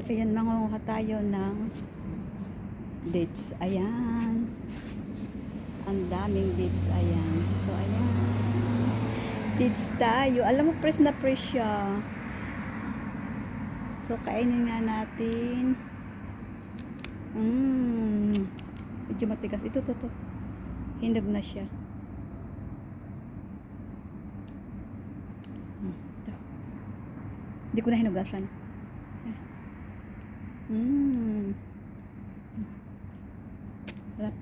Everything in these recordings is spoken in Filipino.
Ayan, mangunguha tayo ng dates. Ayan. Ang daming dates. Ayan. So, ayan. Dates tayo. Alam mo, fresh na fresh siya. So, kainin nga natin. Medyo matigas. Ito. Hinog na siya. Ito. Hindi ko na hinugasan. Harap.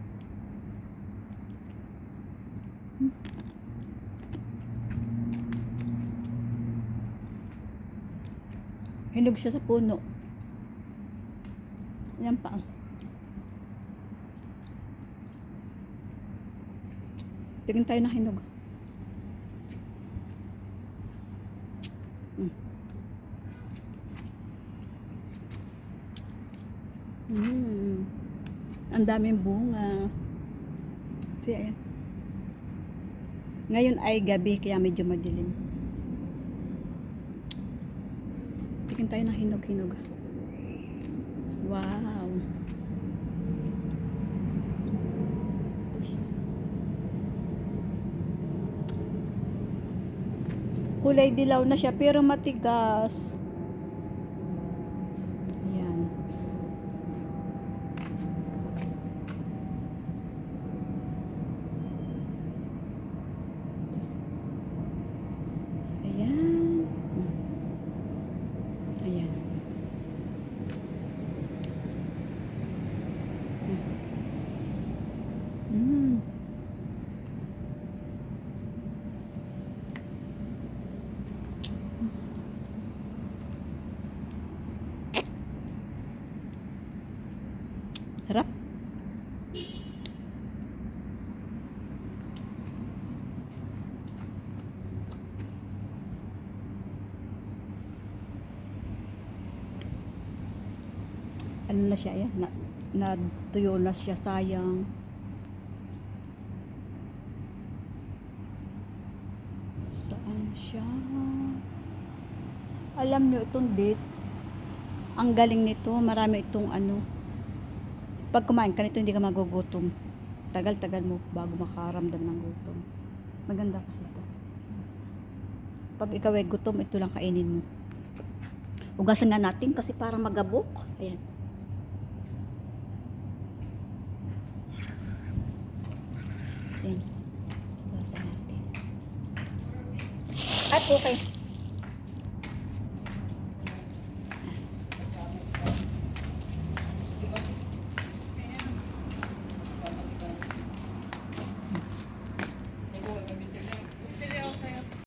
Hinog siya sa puno. Ayan pa. Tingin tayo na hinog. Ang daming bunga. So, ayan. Ngayon ay gabi kaya medyo madilim. Tingin tayo ng hinog. Wow. Kulay dilaw na siya pero matigas. Ayan. Ayan. Ayan. Sarap. Ano na siya yan? Natuyo na siya, sayang. Saan siya? Alam nyo itong dates, ang galing nito, marami itong ano. Pag kumain ka nito, hindi ka magugutom. Tagal-tagal mo bago makaramdam ng gutom. Maganda kasi ito. Pag ikaw ay gutom, ito lang kainin mo. Ugasan nga natin kasi parang magabok. Ayan. Ayan. Ugasan natin. At okay.